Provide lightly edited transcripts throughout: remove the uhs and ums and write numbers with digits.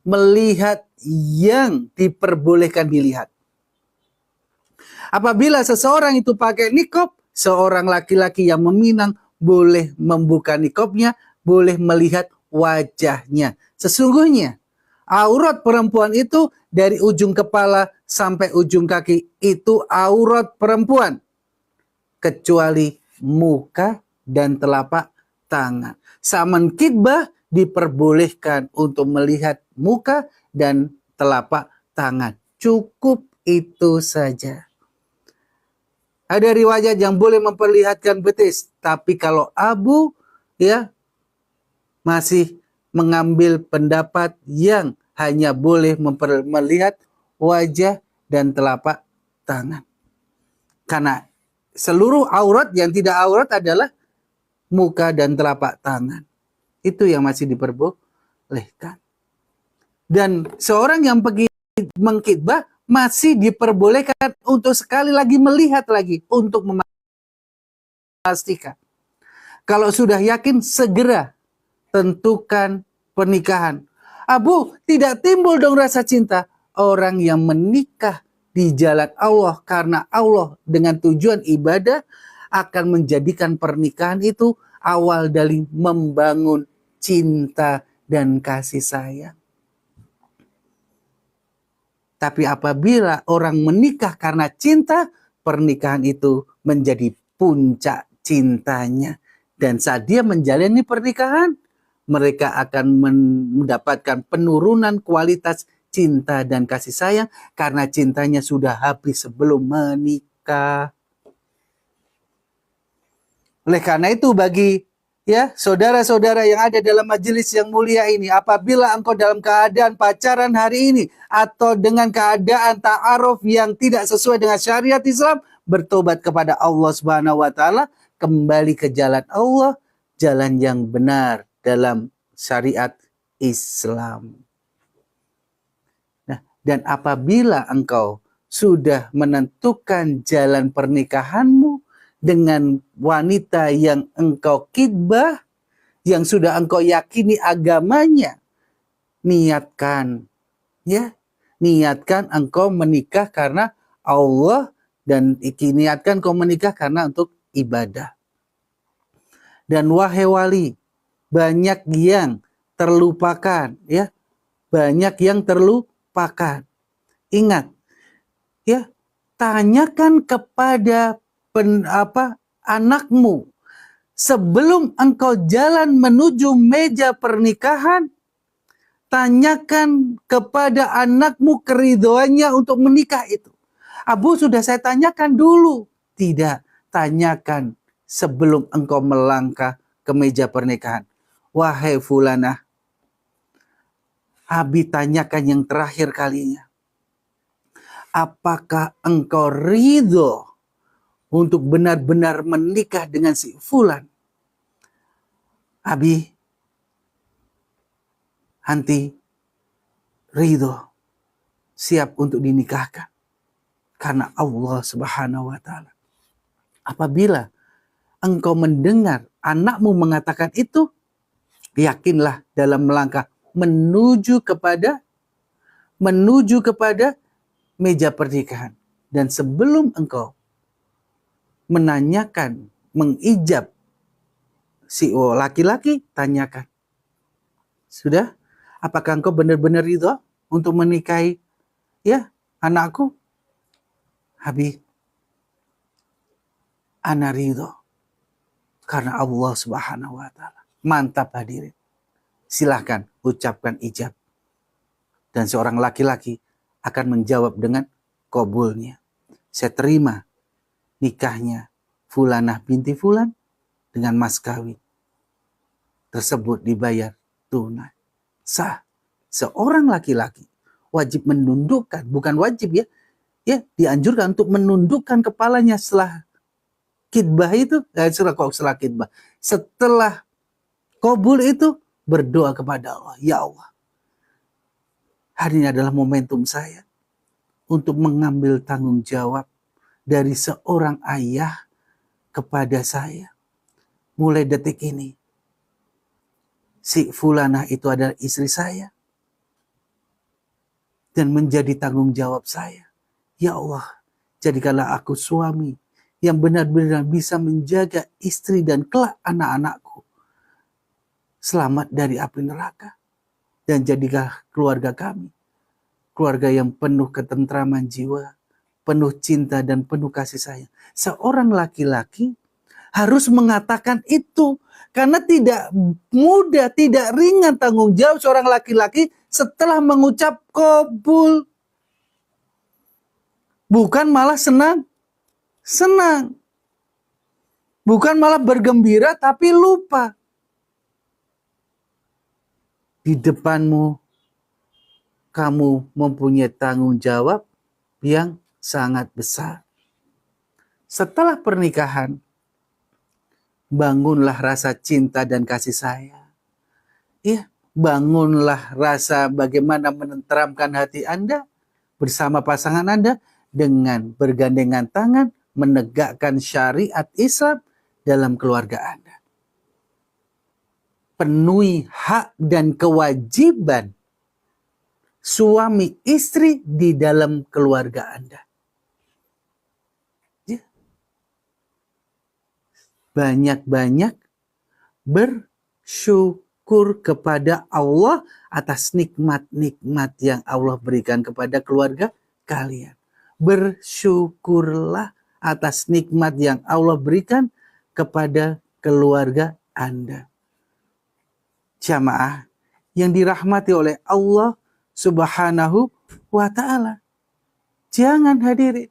melihat yang diperbolehkan dilihat. Apabila seseorang itu pakai niqab, seorang laki-laki yang meminang boleh membuka niqabnya, boleh melihat wajahnya. Sesungguhnya aurat perempuan itu dari ujung kepala sampai ujung kaki itu aurat perempuan. Kecuali muka dan telapak tangan. Saman kitbah diperbolehkan untuk melihat muka dan telapak tangan. Cukup itu saja. Ada riwayat yang boleh memperlihatkan betis, tapi kalau Abu ya masih mengambil pendapat yang hanya boleh melihat wajah dan telapak tangan. Karena seluruh aurat yang tidak aurat adalah muka dan telapak tangan. Itu yang masih diperbolehkan. Dan seorang yang pergi mengkitbah masih diperbolehkan untuk sekali lagi melihat lagi untuk memastikan. Kalau sudah yakin segera tentukan pernikahan. Abu, tidak timbul dong rasa cinta. Orang yang menikah di jalan Allah karena Allah dengan tujuan ibadah akan menjadikan pernikahan itu awal dari membangun cinta dan kasih sayang. Tapi apabila orang menikah karena cinta, pernikahan itu menjadi puncak cintanya. Dan saat dia menjalani pernikahan, mereka akan mendapatkan penurunan kualitas cinta dan kasih sayang karena cintanya sudah habis sebelum menikah. Oleh karena itu bagi saudara-saudara yang ada dalam majelis yang mulia ini, apabila engkau dalam keadaan pacaran hari ini atau dengan keadaan ta'aruf yang tidak sesuai dengan syariat Islam, bertobat kepada Allah Subhanahu wa taala, kembali ke jalan Allah, jalan yang benar dalam syariat Islam. Nah, dan apabila engkau sudah menentukan jalan pernikahanmu dengan wanita yang engkau kitbah, yang sudah engkau yakini agamanya, niatkan engkau menikah karena Allah dan niatkan engkau menikah karena untuk ibadah. Dan wahai wali, banyak yang terlupakan, banyak yang terlupakan. Ingat, tanyakan kepada anakmu sebelum engkau jalan menuju meja pernikahan, tanyakan kepada anakmu keridhoannya untuk menikah itu. Abu, sudah saya tanyakan dulu. Tidak, tanyakan sebelum engkau melangkah ke meja pernikahan. Wahai fulanah, Abi tanyakan yang terakhir kalinya. Apakah engkau ridho untuk benar-benar menikah dengan si fulan? Abi, Hanti, ridho, siap untuk dinikahkan karena Allah Subhanahu wa taala. Apabila engkau mendengar anakmu mengatakan itu, yakinlah dalam melangkah menuju kepada meja pernikahan. Dan sebelum engkau menanyakan, mengijab si laki-laki, tanyakan, sudah, apakah engkau benar-benar ridho untuk menikahi anakku? Habib, ana ridho karena Allah Subhanahu wa taala. Mantap hadirin. Silahkan ucapkan ijab. Dan seorang laki-laki akan menjawab dengan qabulnya. Saya terima nikahnya fulanah binti fulan dengan mas kawin tersebut dibayar tunai. Sah. Seorang laki-laki wajib menundukkan, bukan wajib dianjurkan untuk menundukkan kepalanya setelah kitbah itu, setelah kitbah, setelah qabul itu, berdoa kepada Allah, ya Allah, hari ini adalah momentum saya untuk mengambil tanggung jawab dari seorang ayah kepada saya. Mulai detik ini, si fulanah itu adalah istri saya. dan menjadi tanggung jawab saya. Ya Allah, jadikanlah aku suami yang benar-benar bisa menjaga istri dan kelak anak-anakku selamat dari api neraka. Dan jadilah keluarga kami keluarga yang penuh ketentraman jiwa, penuh cinta dan penuh kasih sayang. Seorang laki-laki harus mengatakan itu, karena tidak mudah, tidak ringan tanggung jawab seorang laki-laki setelah mengucap qabul. Bukan malah senang. Bukan malah bergembira tapi lupa. Di depanmu kamu mempunyai tanggung jawab yang sangat besar. Setelah pernikahan, bangunlah rasa cinta dan kasih sayang. Ya, bangunlah rasa bagaimana menenteramkan hati Anda bersama pasangan Anda dengan bergandengan tangan menegakkan syariat Islam dalam keluarga Anda. Penuhi hak dan kewajiban suami istri di dalam keluarga Anda. Ya. Banyak-banyak bersyukur kepada Allah atas nikmat-nikmat yang Allah berikan kepada keluarga kalian. Bersyukurlah atas nikmat yang Allah berikan kepada keluarga Anda. Jamaah yang dirahmati oleh Allah Subhanahu wa ta'ala. Jangan hadirin.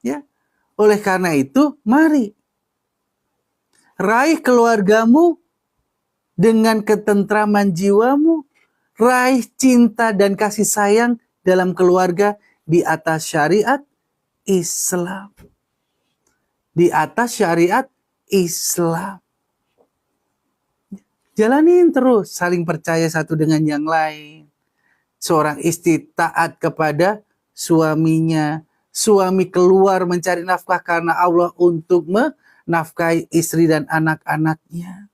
Ya. Oleh karena itu, mari raih keluargamu dengan ketentraman jiwamu, raih cinta dan kasih sayang dalam keluarga di atas syariat Islam. Di atas syariat Islam. Jalanin terus, saling percaya satu dengan yang lain. Seorang istri taat kepada suaminya. Suami keluar mencari nafkah karena Allah untuk menafkahi istri dan anak-anaknya.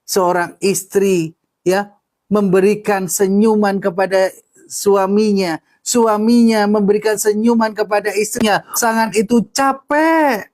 Seorang istri ya memberikan senyuman kepada suaminya. Suaminya memberikan senyuman kepada istrinya. Pasangan itu capek.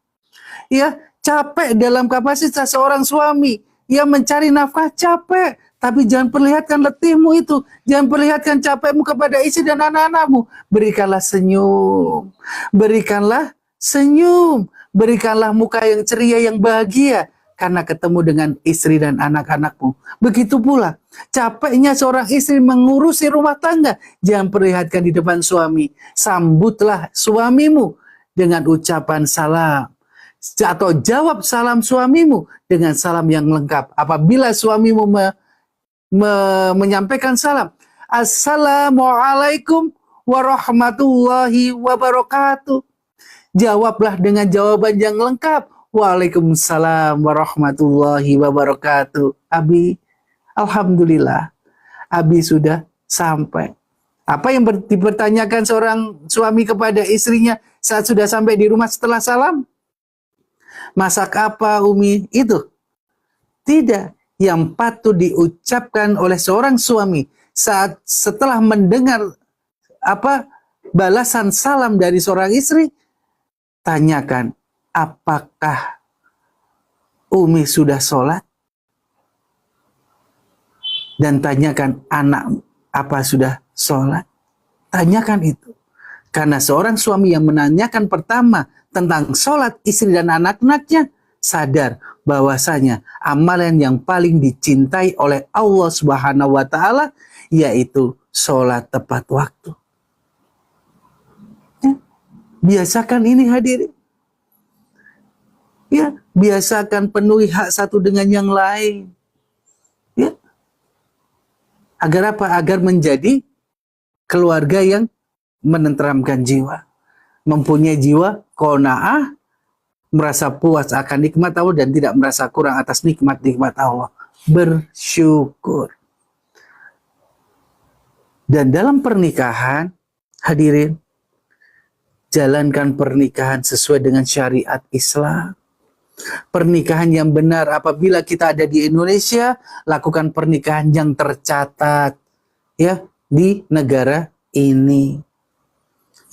Ya, capek dalam kapasitas seorang suami yang mencari nafkah, capek. Tapi jangan perlihatkan letihmu itu. Jangan perlihatkan capekmu kepada istri dan anak-anakmu. Berikanlah senyum. Berikanlah senyum. Berikanlah muka yang ceria, yang bahagia. Karena ketemu dengan istri dan anak-anakmu. Begitu pula, capeknya seorang istri mengurusi rumah tangga. Jangan perlihatkan di depan suami. Sambutlah suamimu dengan ucapan salam. Atau jawab salam suamimu dengan salam yang lengkap. Apabila suamimu menyampaikan salam, Assalamualaikum warahmatullahi wabarakatuh. Jawablah dengan jawaban yang lengkap. Waalaikumsalam warahmatullahi wabarakatuh. Abi, alhamdulillah, Abi sudah sampai. Apa yang dipertanyakan seorang suami kepada istrinya saat sudah sampai di rumah setelah salam? Masak apa, Umi? Itu tidak. Yang patut diucapkan oleh seorang suami saat setelah mendengar balasan salam dari seorang istri, tanyakan, apakah Umi sudah sholat? Dan tanyakan, anak apa sudah sholat? Tanyakan itu. Karena seorang suami yang menanyakan pertama tentang sholat istri dan anak-anaknya, sadar bahwasanya amalan yang paling dicintai oleh Allah Subhanahu wa ta'ala yaitu sholat tepat waktu. Ya, biasakan ini hadirin. Ya, biasakan penuhi hak satu dengan yang lain. Ya. Agar apa? Agar menjadi keluarga yang menenteramkan jiwa. Mempunyai jiwa qanaah, merasa puas akan nikmat Allah dan tidak merasa kurang atas nikmat-nikmat Allah. Bersyukur. Dan dalam pernikahan, hadirin, jalankan pernikahan sesuai dengan syariat Islam. Pernikahan yang benar. Apabila kita ada di Indonesia, lakukan pernikahan yang tercatat ya di negara ini.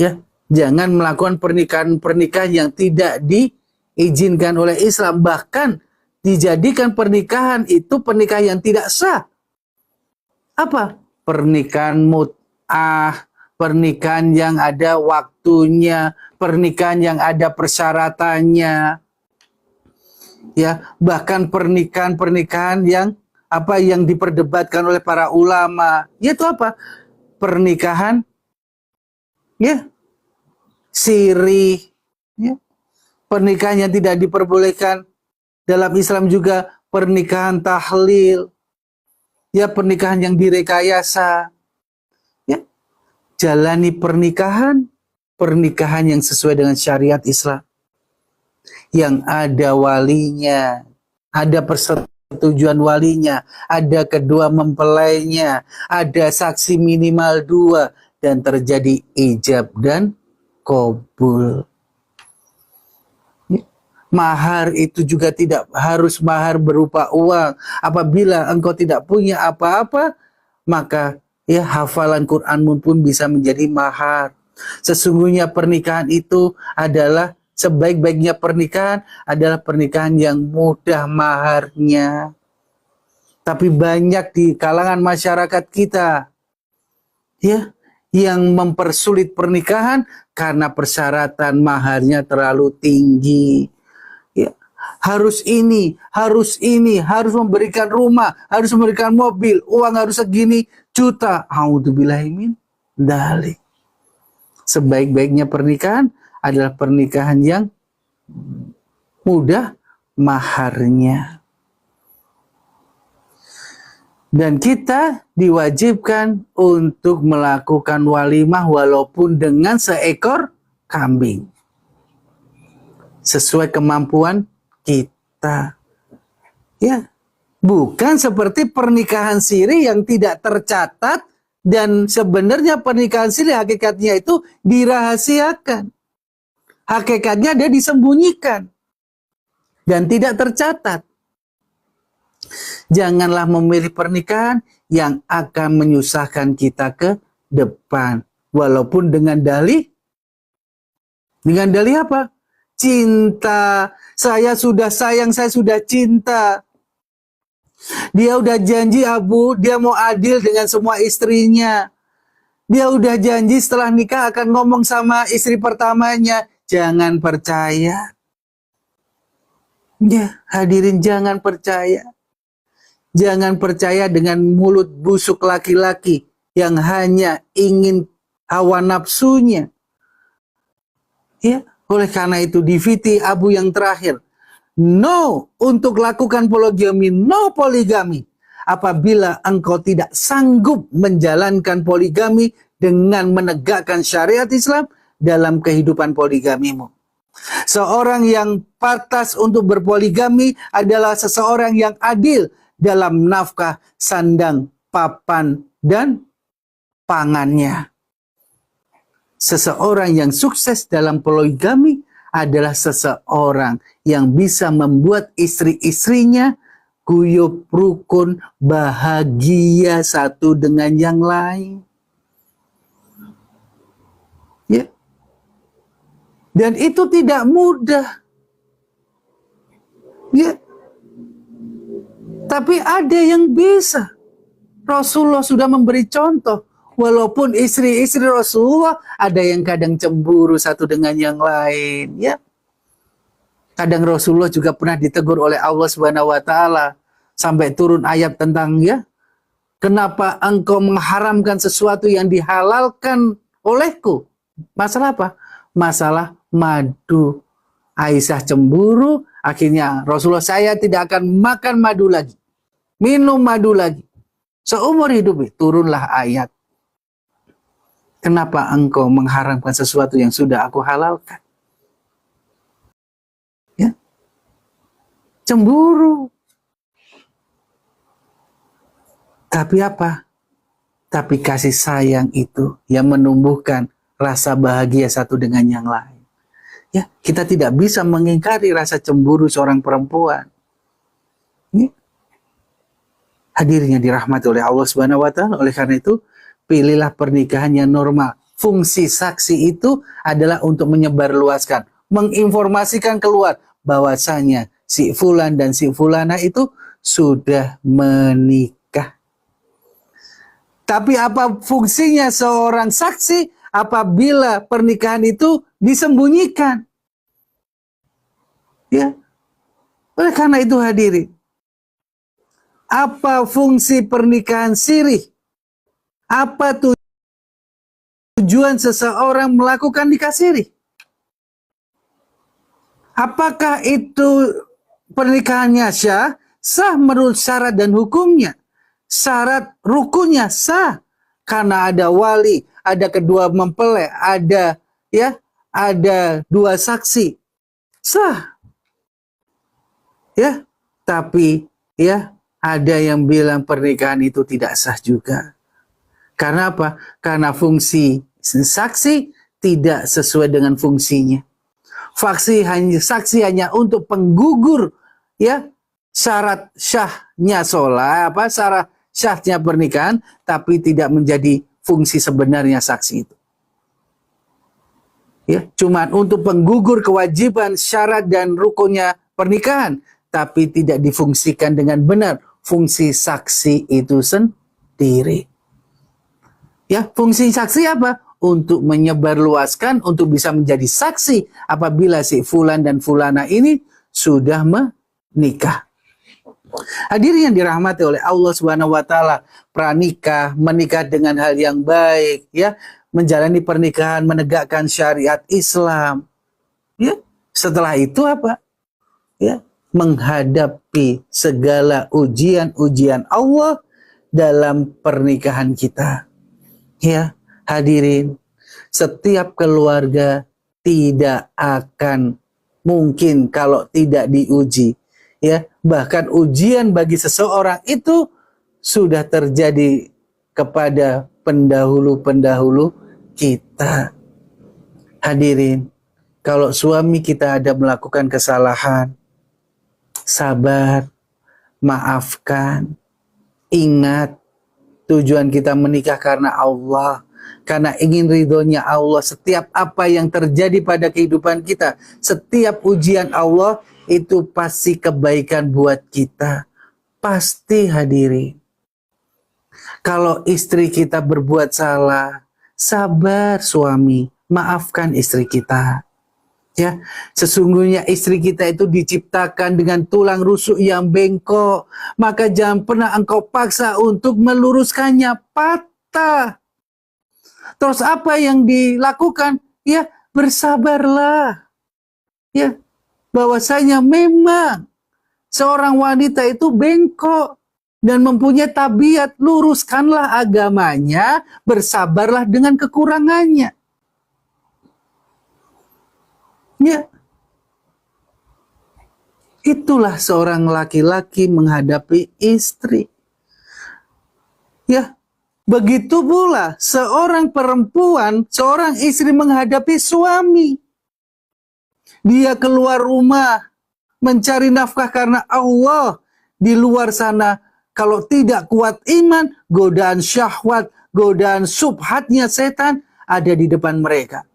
Ya, jangan melakukan pernikahan-pernikahan yang tidak diizinkan oleh Islam, bahkan dijadikan pernikahan itu pernikahan yang tidak sah. Apa? Pernikahan mut'ah, pernikahan yang ada waktunya, pernikahan yang ada persyaratannya. Ya, bahkan pernikahan-pernikahan yang diperdebatkan oleh para ulama, yaitu apa? Pernikahan ya siri, ya. Pernikahan yang tidak diperbolehkan dalam Islam juga pernikahan tahlil, ya, pernikahan yang direkayasa. Ya, jalani pernikahan yang sesuai dengan syariat Islam, yang ada walinya, ada persetujuan walinya, ada kedua mempelainya, ada saksi minimal 2, dan terjadi ijab dan qabul. Mahar itu juga tidak harus mahar berupa uang. Apabila engkau tidak punya apa-apa, maka ya hafalan Quranmu pun bisa menjadi mahar. Sesungguhnya pernikahan itu adalah sebaik-baiknya pernikahan adalah pernikahan yang mudah maharnya. Tapi banyak di kalangan masyarakat kita ya yang mempersulit pernikahan karena persyaratan maharnya terlalu tinggi. Ya, harus ini, harus memberikan rumah, harus memberikan mobil, uang harus segini juta. A'udzubillahi min dzalik. Sebaik-baiknya pernikahan adalah pernikahan yang mudah maharnya. Dan kita diwajibkan untuk melakukan walimah walaupun dengan seekor kambing. Sesuai kemampuan kita. Ya, bukan seperti pernikahan siri yang tidak tercatat, dan sebenarnya pernikahan siri hakikatnya itu dirahasiakan. Hakikatnya dia disembunyikan dan tidak tercatat. Janganlah memilih pernikahan yang akan menyusahkan kita ke depan. Walaupun dengan dalih apa? Cinta. Saya sudah sayang, saya sudah cinta. Dia udah janji Abu, dia mau adil dengan semua istrinya. Dia udah janji setelah nikah akan ngomong sama istri pertamanya. Jangan percaya. Ya, hadirin, jangan percaya. Jangan percaya dengan mulut busuk laki-laki yang hanya ingin hawa nafsunya. Ya, oleh karena itu di VT Abu yang terakhir, no untuk lakukan poligami, no poligami. Apabila engkau tidak sanggup menjalankan poligami dengan menegakkan syariat Islam dalam kehidupan poligamimu. Seorang yang pantas untuk berpoligami adalah seseorang yang adil dalam nafkah, sandang, papan, dan pangannya. Seseorang yang sukses dalam poligami adalah seseorang yang bisa membuat istri-istrinya guyup, rukun, bahagia satu dengan yang lain. Ya. Dan itu tidak mudah. Ya. Tapi ada yang bisa. Rasulullah sudah memberi contoh. Walaupun istri-istri Rasulullah ada yang kadang cemburu satu dengan yang lain. Ya. Kadang Rasulullah juga pernah ditegur oleh Allah Subhanahu wa taala sampai turun ayat tentang ya, kenapa engkau mengharamkan sesuatu yang dihalalkan olehku? Masalah apa? Masalah madu. Aisyah cemburu, akhirnya Rasulullah, saya tidak akan makan madu lagi, minum madu lagi seumur hidup. Turunlah ayat, kenapa engkau mengharamkan sesuatu yang sudah aku halalkan? Ya, cemburu. Tapi apa? Tapi kasih sayang itu yang menumbuhkan rasa bahagia satu dengan yang lain. Ya, kita tidak bisa mengingkari rasa cemburu seorang perempuan. Ya. Hadirnya dirahmati oleh Allah Subhanahu wa taala. Oleh karena itu, pilihlah pernikahan yang normal. Fungsi saksi itu adalah untuk menyebarluaskan, menginformasikan keluar bahwasanya si fulan dan si fulana itu sudah menikah. Tapi apa fungsinya seorang saksi apabila pernikahan itu disembunyikan? Ya. Oleh karena itu hadirin, apa fungsi pernikahan sirih? Apa tujuan seseorang melakukan nikah siri? Apakah itu pernikahannya sah? Sah menurut syarat dan hukumnya. Syarat rukunnya sah karena ada wali, ada kedua mempelai, ada dua saksi. Sah. Ya, tapi ada yang bilang pernikahan itu tidak sah juga. Karena apa? Karena fungsi saksi tidak sesuai dengan fungsinya. Saksi hanya untuk penggugur syarat syahnya syarat syahnya pernikahan, tapi tidak menjadi fungsi sebenarnya saksi itu. Ya, cuma untuk penggugur kewajiban syarat dan rukunnya pernikahan, tapi tidak difungsikan dengan benar fungsi saksi itu sendiri. Ya, fungsi saksi apa? Untuk menyebarluaskan, untuk bisa menjadi saksi apabila si fulan dan fulana ini sudah menikah. Hadirin yang dirahmati oleh Allah Subhanahu wa taala, pranikah, menikah dengan hal yang baik, menjalani pernikahan, menegakkan syariat Islam. Ya, setelah itu apa? Ya, menghadapi segala ujian-ujian Allah dalam pernikahan kita. Ya, hadirin, setiap keluarga tidak akan mungkin kalau tidak diuji. Ya, bahkan ujian bagi seseorang itu sudah terjadi kepada pendahulu-pendahulu kita. Hadirin, kalau suami kita ada melakukan kesalahan, sabar, maafkan, ingat tujuan kita menikah karena Allah, karena ingin ridhonya Allah. Setiap apa yang terjadi pada kehidupan kita, setiap ujian Allah itu pasti kebaikan buat kita. Pasti hadirin. Kalau istri kita berbuat salah, sabar suami, maafkan istri kita. Ya, sesungguhnya istri kita itu diciptakan dengan tulang rusuk yang bengkok, maka jangan pernah engkau paksa untuk meluruskannya, patah. Terus apa yang dilakukan? Ya, bersabarlah. Ya, bahwasanya memang seorang wanita itu bengkok dan mempunyai tabiat, luruskanlah agamanya, bersabarlah dengan kekurangannya. Ya, itulah seorang laki-laki menghadapi istri. Ya, begitu pula seorang perempuan, seorang istri menghadapi suami. Dia keluar rumah mencari nafkah karena Allah. Di luar sana, kalau tidak kuat iman, godaan syahwat, godaan subhatnya setan ada di depan mereka.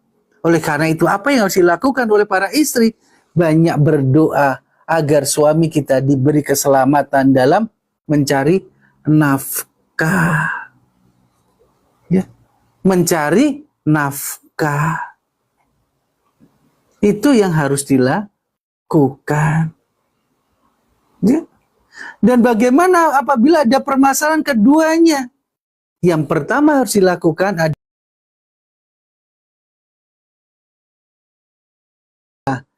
Oleh karena itu, apa yang harus dilakukan oleh para istri? Banyak berdoa agar suami kita diberi keselamatan dalam mencari nafkah. Ya, mencari nafkah. Itu yang harus dilakukan. Ya. Dan bagaimana apabila ada permasalahan keduanya? Yang pertama harus dilakukan adalah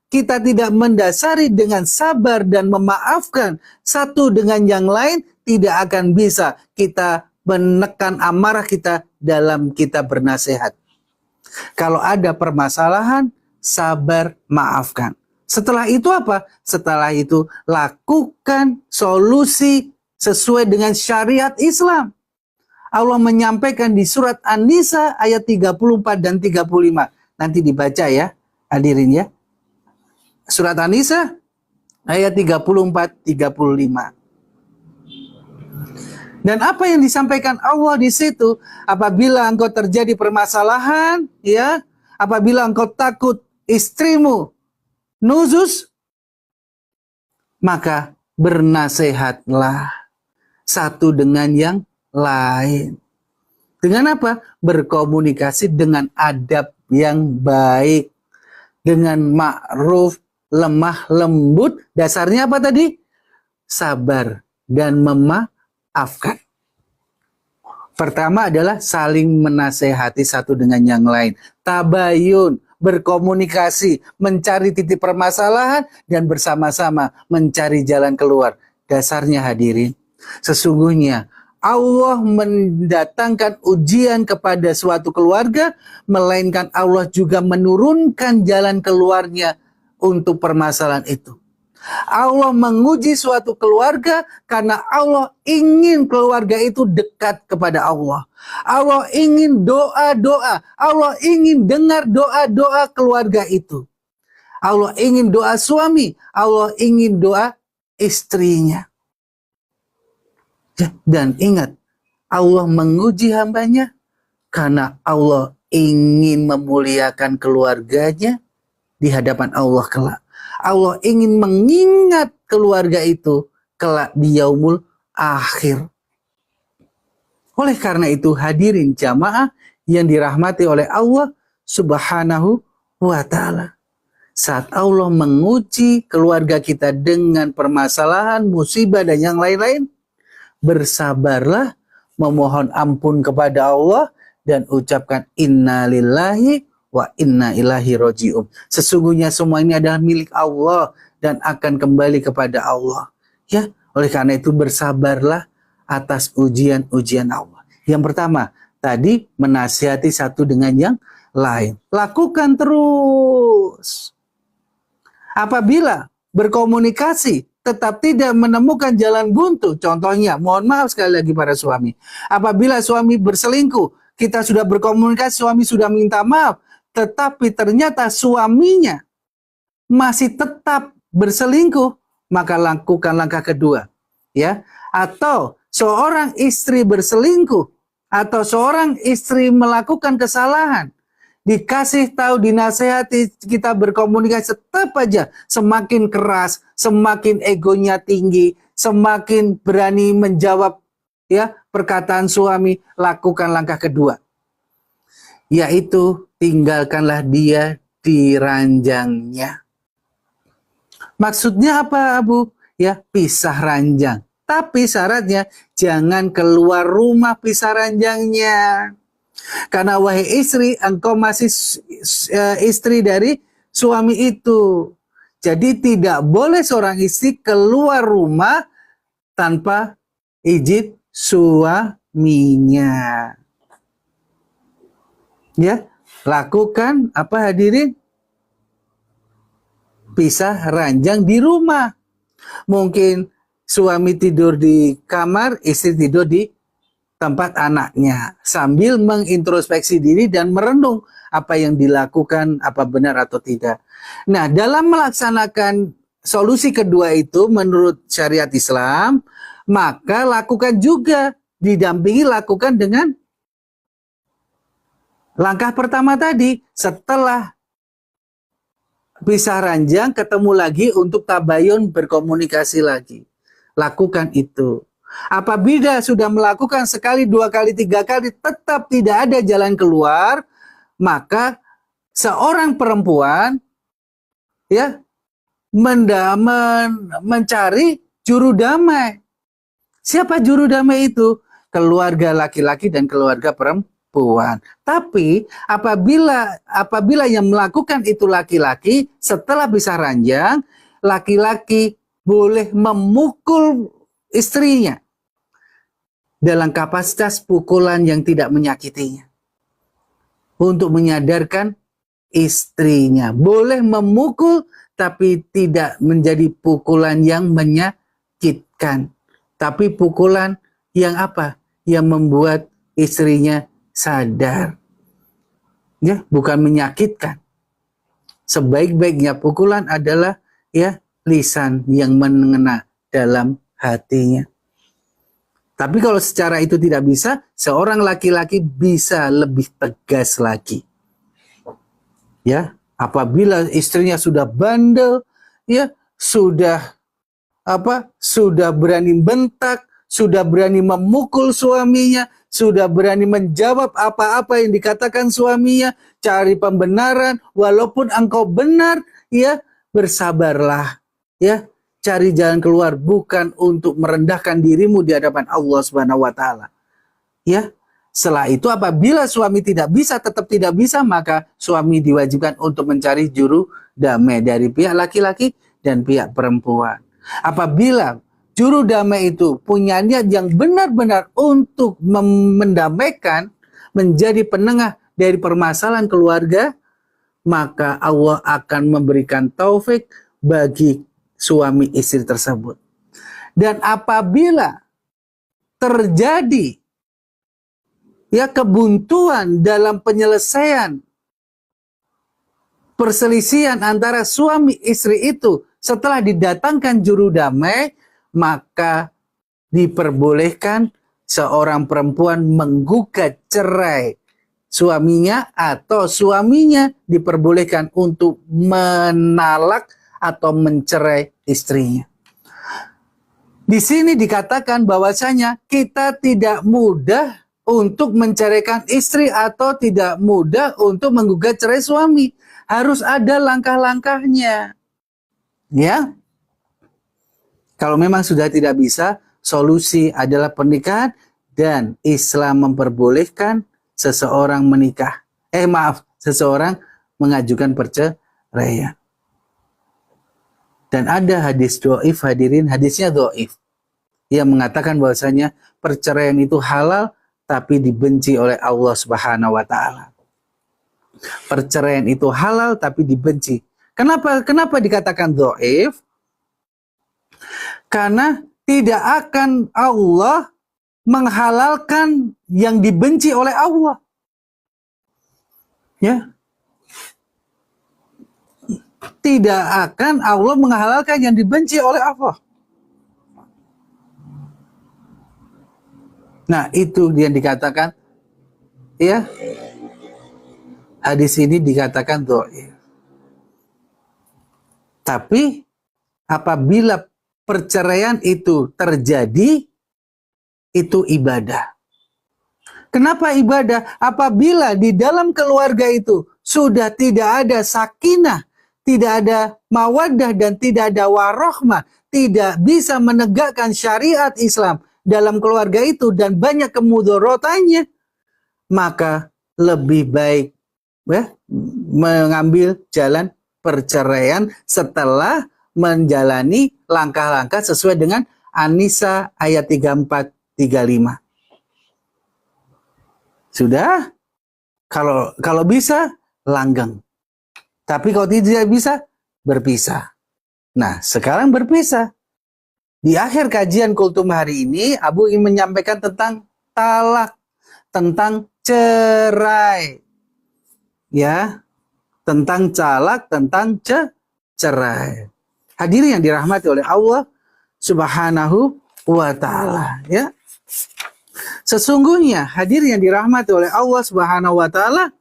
kita tidak mendasari dengan sabar dan memaafkan satu dengan yang lain, tidak akan bisa kita menekan amarah kita dalam kita bernasihat. Kalau ada permasalahan, sabar, maafkan. Setelah itu apa? Setelah itu lakukan solusi sesuai dengan syariat Islam. Allah menyampaikan di surat An-Nisa ayat 34 dan 35. Nanti dibaca ya, hadirin ya. Surat An-Nisa ayat 34-35. Dan apa yang disampaikan Allah di situ, apabila engkau terjadi permasalahan, ya, apabila engkau takut istrimu nuzus, maka bernasehatlah satu dengan yang lain. Dengan apa? Berkomunikasi dengan adab yang baik, dengan ma'ruf, lemah lembut. Dasarnya apa tadi? Sabar dan memaafkan. Pertama adalah saling menasehati satu dengan yang lain. Tabayun, berkomunikasi, mencari titik permasalahan, dan bersama-sama mencari jalan keluar. Dasarnya hadirin, sesungguhnya Allah mendatangkan ujian kepada suatu keluarga, melainkan Allah juga menurunkan jalan keluarnya untuk permasalahan itu. Allah menguji suatu keluarga karena Allah ingin keluarga itu dekat kepada Allah. Allah ingin doa-doa, Allah ingin dengar doa-doa keluarga itu. Allah ingin doa suami, Allah ingin doa istrinya. Dan ingat, Allah menguji hambanya karena Allah ingin memuliakan keluarganya di hadapan Allah kelak. Allah ingin mengingat keluarga itu kelak di yaumul akhir. Oleh karena itu hadirin jamaah yang dirahmati oleh Allah Subhanahu wa ta'ala. Saat Allah menguji keluarga kita dengan permasalahan, musibah dan yang lain-lain, bersabarlah, memohon ampun kepada Allah dan ucapkan innalillahi wa inna ilaihi raji'un. Sesungguhnya semua ini adalah milik Allah dan akan kembali kepada Allah. Ya, oleh karena itu bersabarlah atas ujian-ujian Allah. Yang pertama, tadi menasihati satu dengan yang lain. Lakukan terus. Apabila berkomunikasi tetap tidak menemukan jalan buntu, contohnya, mohon maaf sekali lagi para suami, apabila suami berselingkuh, kita sudah berkomunikasi, suami sudah minta maaf, tetapi ternyata suaminya masih tetap berselingkuh, maka lakukan langkah kedua, ya. Atau seorang istri berselingkuh atau seorang istri melakukan kesalahan, dikasih tahu, dinasehati, kita berkomunikasi, tetap aja semakin keras, semakin egonya tinggi, semakin berani menjawab ya perkataan suami, lakukan langkah kedua, yaitu tinggalkanlah dia di ranjangnya. Maksudnya apa, Abu? Ya, pisah ranjang. Tapi syaratnya jangan keluar rumah pisah ranjangnya. Karena wahai istri, engkau masih istri dari suami itu. Jadi tidak boleh seorang istri keluar rumah tanpa izin suaminya. Ya, lakukan apa hadirin? Pisah ranjang di rumah. Mungkin suami tidur di kamar, istri tidur di tempat anaknya, sambil mengintrospeksi diri dan merenung apa yang dilakukan, apa benar atau tidak. Nah, dalam melaksanakan solusi kedua itu menurut syariat Islam, maka lakukan juga, didampingi lakukan dengan langkah pertama tadi. Setelah pisah ranjang, ketemu lagi untuk tabayun, berkomunikasi lagi. Lakukan itu. Apabila sudah melakukan sekali, dua kali, tiga kali, tetap tidak ada jalan keluar, maka seorang perempuan ya mencari juru damai. Siapa juru damai itu? Keluarga laki-laki dan keluarga perempuan. Tapi apabila yang melakukan itu laki-laki, setelah pisah ranjang, laki-laki boleh memukul istrinya dalam kapasitas pukulan yang tidak menyakitinya, untuk menyadarkan istrinya. Boleh memukul tapi tidak menjadi pukulan yang menyakitkan, tapi pukulan yang apa? Yang membuat istrinya sadar. Ya, bukan menyakitkan. Sebaik-baiknya pukulan adalah ya lisan yang mengena dalam hatinya. Tapi kalau secara itu tidak bisa, seorang laki-laki bisa lebih tegas lagi. Ya, apabila istrinya sudah bandel, ya, sudah berani bentak, sudah berani memukul suaminya, sudah berani menjawab apa-apa yang dikatakan suaminya, cari pembenaran, walaupun engkau benar, ya, bersabarlah, ya. Cari jalan keluar, bukan untuk merendahkan dirimu di hadapan Allah Subhanahu wa taala. Ya. Setelah itu apabila suami tidak bisa, tetap tidak bisa, maka suami diwajibkan untuk mencari juru damai dari pihak laki-laki dan pihak perempuan. Apabila juru damai itu punya niat yang benar-benar untuk mendamaikan, menjadi penengah dari permasalahan keluarga, maka Allah akan memberikan taufik bagi suami istri tersebut. Dan apabila terjadi kebuntuan dalam penyelesaian perselisihan antara suami istri itu setelah didatangkan juru damai, maka diperbolehkan seorang perempuan menggugat cerai suaminya, atau suaminya diperbolehkan untuk menalak atau mencerai istrinya. Di sini dikatakan bahwasanya kita tidak mudah untuk menceraikan istri atau tidak mudah untuk menggugat cerai suami. Harus ada langkah-langkahnya. Ya. Kalau memang sudah tidak bisa, solusi adalah pernikahan, dan Islam memperbolehkan seseorang seseorang mengajukan perceraian. Dan ada hadis dhaif, hadirin, hadisnya dhaif, yang mengatakan bahwasanya perceraian itu halal tapi dibenci oleh Allah Subhanahu wa taala. Perceraian itu halal tapi dibenci. Kenapa dikatakan dhaif? Karena tidak akan Allah menghalalkan yang dibenci oleh Allah. Ya. Tidak akan Allah menghalalkan yang dibenci oleh Allah. Nah, itu yang dikatakan, ya, hadis ini dikatakan dhaif. Tapi apabila perceraian itu terjadi, itu ibadah. Kenapa ibadah? Apabila di dalam keluarga itu sudah tidak ada sakinah, tidak ada mawaddah, dan tidak ada warahmah, tidak bisa menegakkan syariat Islam dalam keluarga itu, dan banyak kemudorotannya, maka lebih baik mengambil jalan perceraian setelah menjalani langkah-langkah sesuai dengan An-Nisa ayat 34-35. Sudah? Kalau bisa, langgeng. Tapi kalau tidak bisa, berpisah. Nah, sekarang berpisah. Di akhir kajian Kultum hari ini, Abu ingin menyampaikan tentang talak, tentang cerai. Ya, tentang talak, tentang cerai. Hadirin yang dirahmati oleh Allah Subhanahu wa taala, ya. Sesungguhnya hadirin yang dirahmati oleh Allah Subhanahu wa taala,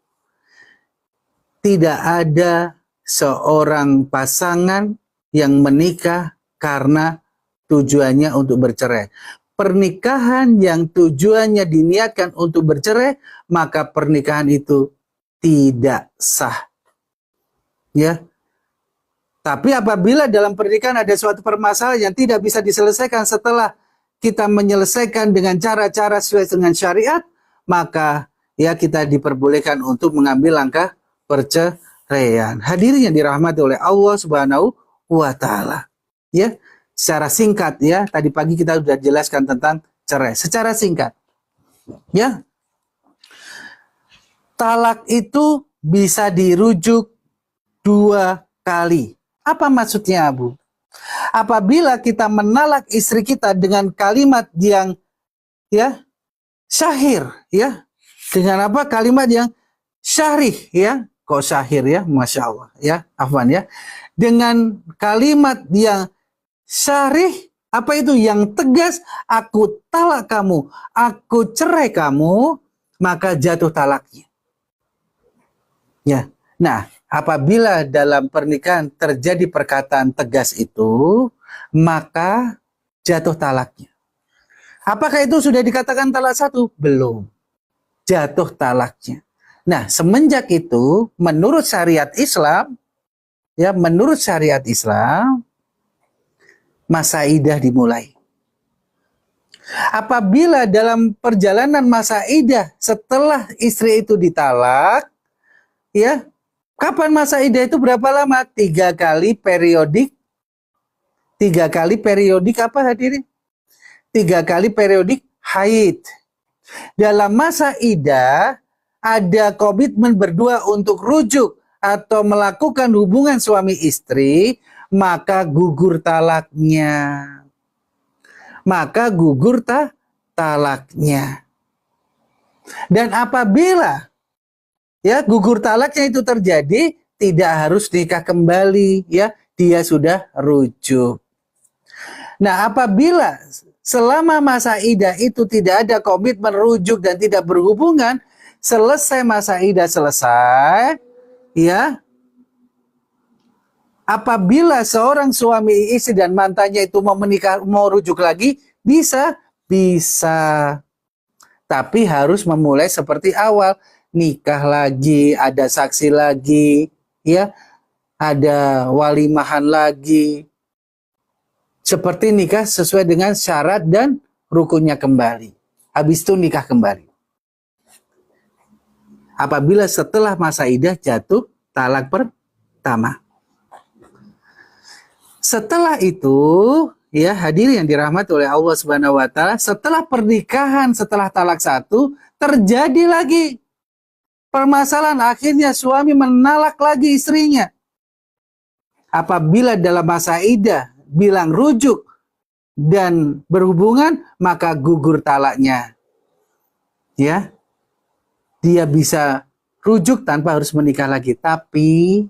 tidak ada seorang pasangan yang menikah karena tujuannya untuk bercerai. Pernikahan yang tujuannya diniatkan untuk bercerai, maka pernikahan itu tidak sah. Ya. Tapi apabila dalam pernikahan ada suatu permasalahan yang tidak bisa diselesaikan setelah kita menyelesaikan dengan cara-cara sesuai dengan syariat, maka ya kita diperbolehkan untuk mengambil langkah perceraian. Hadirin yang dirahmati oleh Allah Subhanahu wa taala. Ya, secara singkat, ya, tadi pagi kita sudah jelaskan tentang cerai. Secara singkat. Ya. Talak itu bisa dirujuk 2 kali. Apa maksudnya, Abu? Apabila kita menalak istri kita dengan kalimat yang syahir, ya. Dengan apa? Kalimat yang syarih, ya. Kok syahir, ya? Masya Allah, ya. Afwan, ya. Dengan kalimat yang syarih, Apa itu yang tegas? Aku talak kamu, aku cerai kamu, maka jatuh talaknya. Ya. Nah, apabila dalam pernikahan terjadi perkataan tegas itu, maka jatuh talaknya. Apakah itu sudah dikatakan talak satu? Belum. Jatuh talaknya. Nah, semenjak itu, menurut syariat Islam, ya, menurut syariat Islam, masa idah dimulai. Apabila dalam perjalanan masa idah setelah istri itu ditalak, ya, kapan masa idah itu berapa lama? 3 kali periodik. 3 kali periodik apa hadirin? 3 kali periodik haid. Dalam masa idah ada komitmen berdua untuk rujuk atau melakukan hubungan suami istri, maka gugur talaknya. Maka gugur talaknya. Dan apabila ya gugur talaknya itu terjadi, tidak harus nikah kembali, ya, dia sudah rujuk. Nah, apabila selama masa idah itu tidak ada komitmen rujuk dan tidak berhubungan, selesai masa idah selesai, ya, apabila seorang suami istri dan mantannya itu mau menikah, mau rujuk lagi, bisa. Tapi harus memulai seperti awal, nikah lagi, ada saksi lagi, ya, ada walimahan lagi. Seperti nikah sesuai dengan syarat dan rukunnya kembali. Habis itu nikah kembali. Apabila setelah masa idah jatuh talak pertama. Setelah itu, ya, hadirin yang dirahmati oleh Allah Subhanahu wa taala, setelah pernikahan, setelah talak satu, terjadi lagi permasalahan, akhirnya suami menalak lagi istrinya. Apabila dalam masa idah bilang rujuk dan berhubungan, maka gugur talaknya. Ya. Dia bisa rujuk tanpa harus menikah lagi. Tapi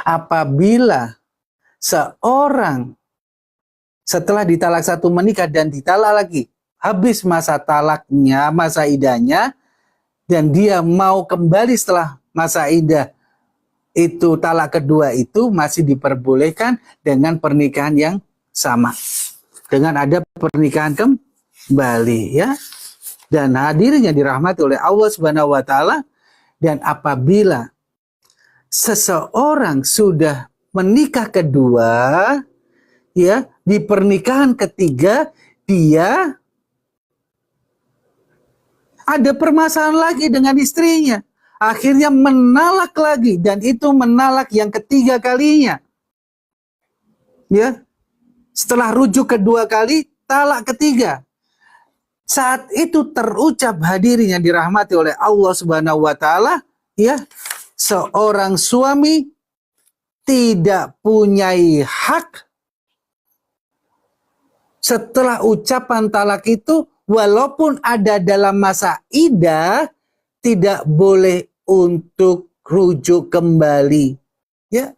apabila seorang setelah ditalak satu menikah dan ditalak lagi, habis masa talaknya, masa idahnya, dan dia mau kembali setelah masa idah itu, talak kedua itu masih diperbolehkan dengan pernikahan yang sama, dengan ada pernikahan kembali, ya. Dan hadirin yang dirahmati oleh Allah Subhanahu wa taala, dan apabila seseorang sudah menikah kedua, ya, di pernikahan ketiga dia ada permasalahan lagi dengan istrinya, akhirnya menalak lagi, dan itu menalak yang ketiga kalinya. Ya. Setelah rujuk kedua kali, talak ketiga. Saat itu terucap, hadirin yang dirahmati oleh Allah Subhanahu wa taala, ya, seorang suami tidak punya hak setelah ucapan talak itu, walaupun ada dalam masa idah, tidak boleh untuk rujuk kembali. Ya.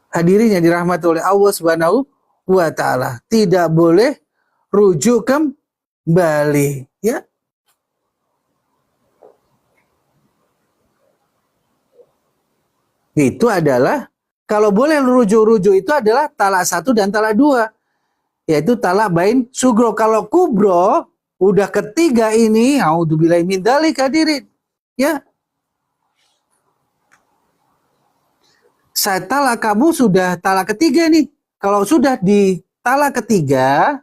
Hadirin yang dirahmati oleh Allah Subhanahu wa taala, tidak boleh rujuk kembali, ya. Itu adalah, kalau boleh rujuk-rujuk itu adalah talak satu dan talak dua, yaitu talak bain sugro. Kalau kubro udah ketiga ini, auzubillahi min dzalik, hadirin, ya. Saya talak kamu, sudah talak ketiga nih. Kalau sudah di talak ketiga,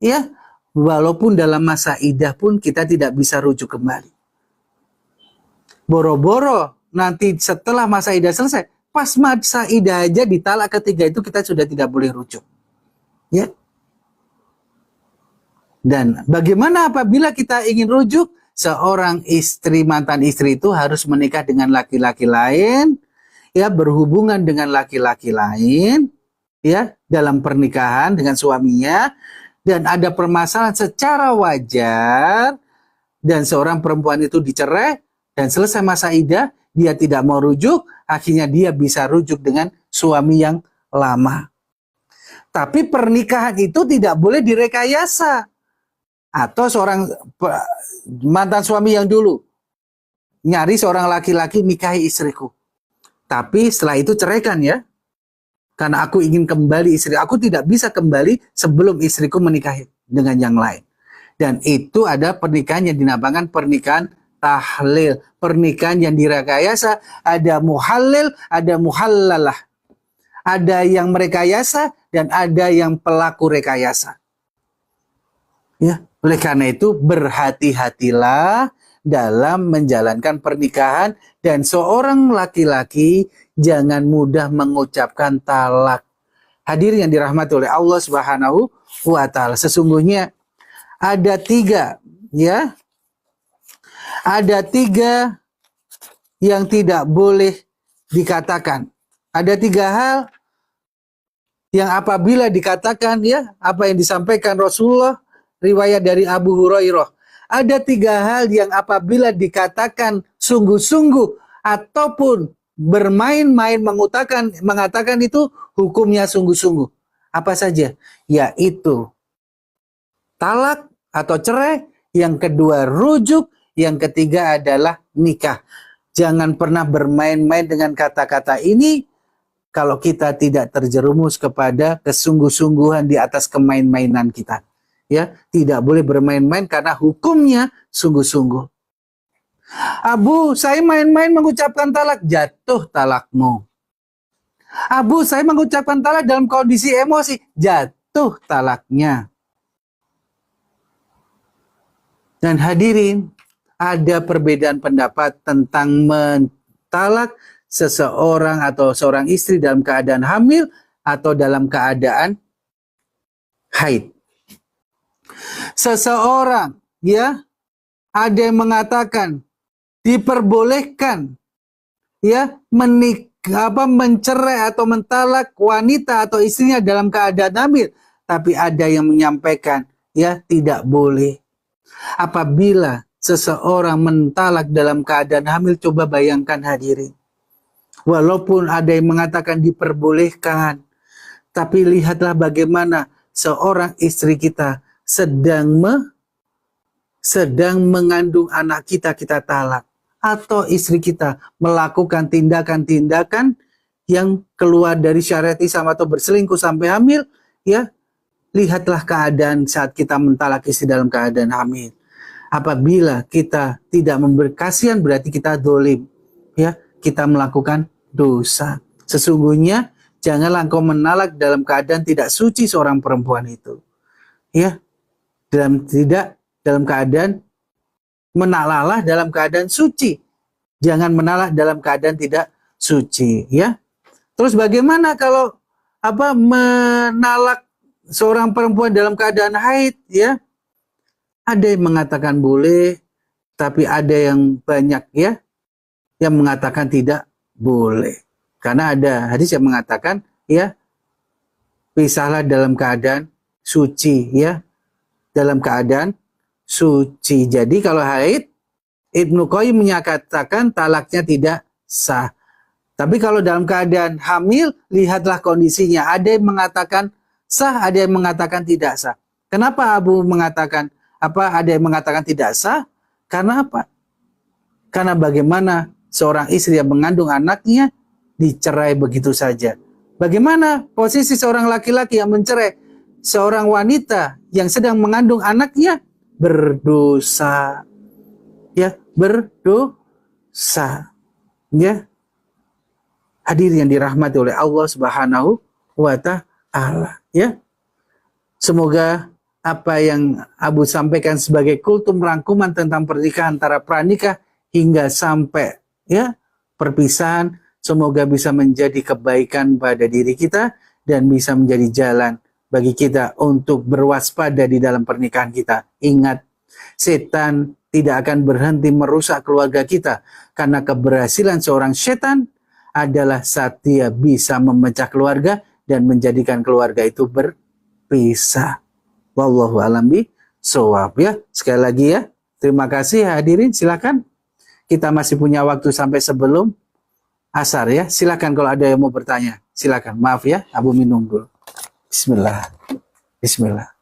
ya, walaupun dalam masa idah pun kita tidak bisa rujuk kembali. Boro-boro nanti setelah masa idah selesai, pas masa idah aja di talak ketiga itu kita sudah tidak boleh rujuk. Ya. Dan bagaimana apabila kita ingin rujuk? Seorang istri, mantan istri itu harus menikah dengan laki-laki lain, ya, berhubungan dengan laki-laki lain, ya, dalam pernikahan dengan suaminya, dan ada permasalahan secara wajar, dan seorang perempuan itu dicerai, dan selesai masa idah, dia tidak mau rujuk, akhirnya dia bisa rujuk dengan suami yang lama. Tapi pernikahan itu tidak boleh direkayasa. Atau seorang mantan suami yang dulu nyari seorang laki-laki, nikahi istriku. Tapi setelah itu ceraikan ya. Karena aku ingin kembali istri. Aku tidak bisa kembali sebelum istriku menikahi dengan yang lain. Dan itu ada pernikahan yang dinamakan pernikahan tahlil. Pernikahan yang direkayasa. Ada muhallil, ada muhallalah. Ada yang merekayasa dan ada yang pelaku rekayasa. Ya, oleh karena itu berhati-hatilah dalam menjalankan pernikahan dan seorang laki-laki jangan mudah mengucapkan talak. Hadirin yang dirahmati oleh Allah Subhanahu wa taala. Sesungguhnya ada 3 ya. Ada 3 yang tidak boleh dikatakan. Ada 3 hal yang apabila dikatakan ya, apa yang disampaikan Rasulullah, riwayat dari Abu Hurairah. Ada 3 hal yang apabila dikatakan sungguh-sungguh ataupun bermain-main mengatakan itu hukumnya sungguh-sungguh. Apa saja? Yaitu talak atau cerai, yang kedua rujuk, yang ketiga adalah nikah. Jangan pernah bermain-main dengan kata-kata ini kalau kita tidak terjerumus kepada kesungguh-sungguhan di atas kemain-mainan kita. Ya, tidak boleh bermain-main karena hukumnya sungguh-sungguh. Abu, saya main-main mengucapkan talak, jatuh talakmu. Abu, saya mengucapkan talak dalam kondisi emosi, jatuh talaknya. Dan hadirin, ada perbedaan pendapat tentang mentalak seseorang atau seorang istri dalam keadaan hamil atau dalam keadaan haid. Seseorang ya, ada yang mengatakan diperbolehkan ya mencerai atau mentalak wanita atau istrinya dalam keadaan hamil, tapi ada yang menyampaikan ya tidak boleh. Apabila seseorang mentalak dalam keadaan hamil, coba bayangkan hadirin. Walaupun ada yang mengatakan diperbolehkan, tapi lihatlah bagaimana seorang istri kita sedang mengandung anak kita talak. Atau istri kita melakukan tindakan-tindakan yang keluar dari syariat Islam atau berselingkuh sampai hamil, ya. Lihatlah keadaan saat kita mentalak istri dalam keadaan hamil. Apabila kita tidak memberi kasihan, berarti kita dolim, ya, kita melakukan dosa. Sesungguhnya janganlah engkau menalak dalam keadaan tidak suci seorang perempuan itu, ya, dalam keadaan menalalah dalam keadaan suci. Jangan menalak dalam keadaan tidak suci, ya. Terus bagaimana kalau menalak seorang perempuan dalam keadaan haid, ya? Ada yang mengatakan boleh, tapi ada yang banyak ya yang mengatakan tidak boleh. Karena ada hadis yang mengatakan ya, pisahlah dalam keadaan suci, ya. Dalam keadaan suci. Jadi kalau haid, Ibnu Qayyim menyatakan talaknya tidak sah. Tapi kalau dalam keadaan hamil, lihatlah kondisinya. Ada yang mengatakan sah, ada yang mengatakan tidak sah. Kenapa Abu mengatakan ada yang mengatakan tidak sah? Karena apa? Karena bagaimana seorang istri yang mengandung anaknya dicerai begitu saja. Bagaimana posisi seorang laki-laki yang mencerai seorang wanita yang sedang mengandung anaknya? Berdosa. Ya, berdosa. Ya. Hadir yang dirahmati oleh Allah Subhanahu wa taala, ya. Semoga apa yang Abu sampaikan sebagai kultum rangkuman tentang pernikahan antara pranikah hingga sampai ya perpisahan, semoga bisa menjadi kebaikan pada diri kita dan bisa menjadi jalan bagi kita untuk berwaspada di dalam pernikahan kita. Ingat, setan tidak akan berhenti merusak keluarga kita, karena keberhasilan seorang setan adalah saat dia bisa memecah keluarga dan menjadikan keluarga itu berpisah. Wallahu a'lam bishawab, ya. Sekali lagi ya, terima kasih hadirin, silakan. Kita masih punya waktu sampai sebelum asar ya. Silakan kalau ada yang mau bertanya. Silakan. Maaf ya, Abu minum dulu. Bismillah. Bismillah.